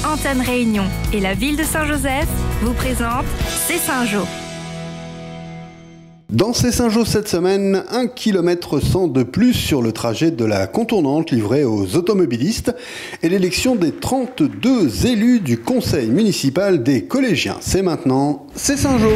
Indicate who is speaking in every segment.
Speaker 1: Antenne Réunion et la ville de Saint-Joseph vous présentent C'est Saint-Jo.
Speaker 2: Dans C'est Saint-Jo cette semaine, 1 km 100 de plus sur le trajet de la contournante livrée aux automobilistes et l'élection des 32 élus du conseil municipal des collégiens. C'est maintenant, C'est Saint-Jo.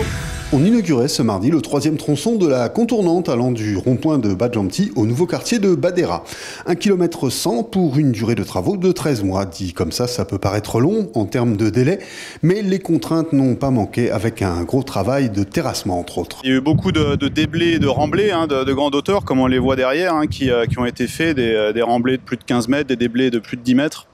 Speaker 2: On inaugurait ce mardi le 3e tronçon de la contournante allant du rond-point de Badjanti au nouveau quartier de Badera. 1 km 100 pour une durée de travaux de 13 mois. Dit comme ça peut paraître long en termes de délai, mais les contraintes n'ont pas manqué avec un gros travail de terrassement entre autres.
Speaker 3: Il y a eu beaucoup de déblais et de remblais de grande hauteur, comme on les voit derrière, qui ont été faits, des remblais de plus de 15 mètres, des déblais de plus de 10 mètres.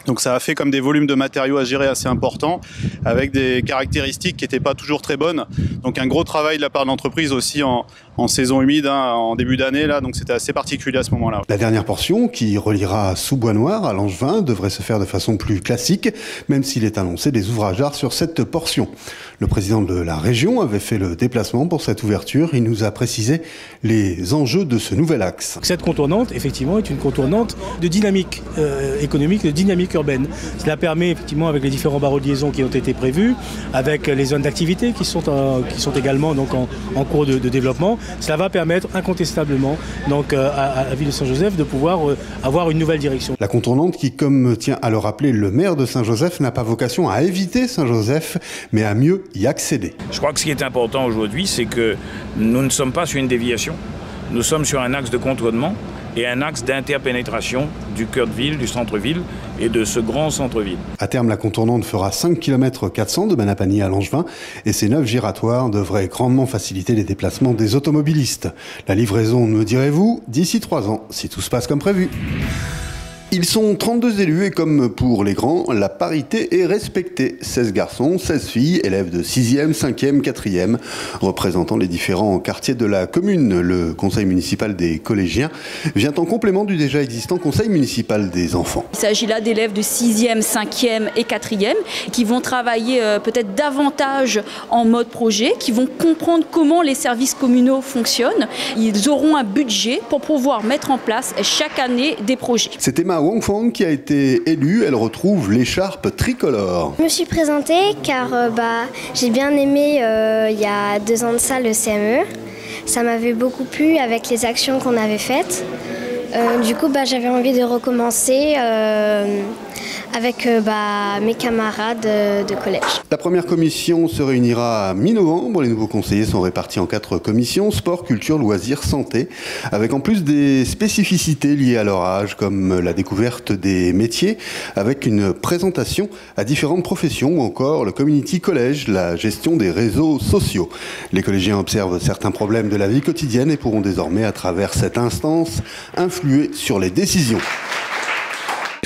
Speaker 3: Donc ça a fait comme des volumes de matériaux à gérer assez importants, avec des caractéristiques qui n'étaient pas toujours très bonnes. Donc un gros travail de la part de l'entreprise aussi en saison humide, en début d'année, là, donc c'était assez particulier à ce moment-là.
Speaker 2: La dernière portion, qui reliera Sous-Bois-Noir à Langevin, devrait se faire de façon plus classique, même s'il est annoncé des ouvrages d'art sur cette portion. Le président de la région avait fait le déplacement pour cette ouverture. Il nous a précisé les enjeux de ce nouvel axe.
Speaker 4: Cette contournante, effectivement, est une contournante de dynamique économique, de dynamique urbaine. Cela permet, effectivement, avec les différents barreaux de liaison qui ont été prévus, avec les zones d'activité qui sont également donc, en cours de développement, cela va permettre incontestablement donc, à la ville de Saint-Joseph de pouvoir avoir une nouvelle direction.
Speaker 2: La contournante qui, comme tient à le rappeler le maire de Saint-Joseph, n'a pas vocation à éviter Saint-Joseph, mais à mieux y accéder.
Speaker 5: Je crois que ce qui est important aujourd'hui, c'est que nous ne sommes pas sur une déviation. Nous sommes sur un axe de contournement et un axe d'interpénétration du cœur de ville, du centre-ville et de ce grand centre-ville.
Speaker 2: À terme, la contournante fera 5 km 400 de Manapani à Langevin et ces 9 giratoires devraient grandement faciliter les déplacements des automobilistes. La livraison, me direz-vous, d'ici 3 ans, si tout se passe comme prévu. Ils sont 32 élus et comme pour les grands, la parité est respectée. 16 garçons, 16 filles, élèves de 6e, 5e, 4e, représentant les différents quartiers de la commune. Le conseil municipal des collégiens vient en complément du déjà existant conseil municipal des enfants.
Speaker 6: Il s'agit là d'élèves de 6e, 5e et 4e qui vont travailler peut-être davantage en mode projet, qui vont comprendre comment les services communaux fonctionnent. Ils auront un budget pour pouvoir mettre en place chaque année des projets.
Speaker 2: C'est Emma Wong Fong qui a été élue, elle retrouve l'écharpe tricolore.
Speaker 7: Je me suis présentée car j'ai bien aimé il y a 2 ans de ça le CME. Ça m'avait beaucoup plu avec les actions qu'on avait faites. Du coup j'avais envie de recommencer avec mes camarades de collège.
Speaker 2: La première commission se réunira à mi-novembre. Les nouveaux conseillers sont répartis en 4 commissions, sport, culture, loisirs, santé, avec en plus des spécificités liées à leur âge, comme la découverte des métiers, avec une présentation à différentes professions, ou encore le community college, la gestion des réseaux sociaux. Les collégiens observent certains problèmes de la vie quotidienne et pourront désormais, à travers cette instance, influer sur les décisions.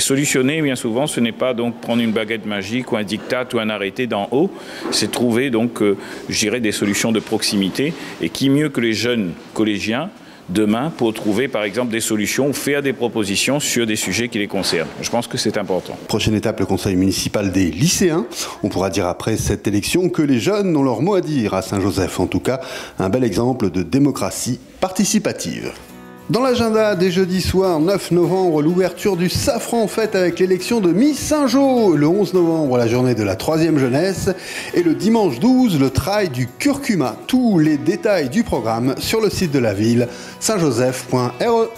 Speaker 5: Solutionner, bien souvent, ce n'est pas donc prendre une baguette magique ou un diktat ou un arrêté d'en haut, c'est trouver donc, je dirais, des solutions de proximité. Et qui mieux que les jeunes collégiens demain pour trouver, par exemple, des solutions ou faire des propositions sur des sujets qui les concernent. Je pense que c'est important.
Speaker 2: Prochaine étape, le conseil municipal des lycéens. On pourra dire après cette élection que les jeunes ont leur mot à dire à Saint-Joseph. En tout cas, un bel exemple de démocratie participative. Dans l'agenda des jeudis soirs 9 novembre, l'ouverture du Safran fête avec l'élection de Miss Saint-Jo. Le 11 novembre, la journée de la 3e jeunesse. Et le dimanche 12, le trail du curcuma. Tous les détails du programme sur le site de la ville, saintjoseph.re.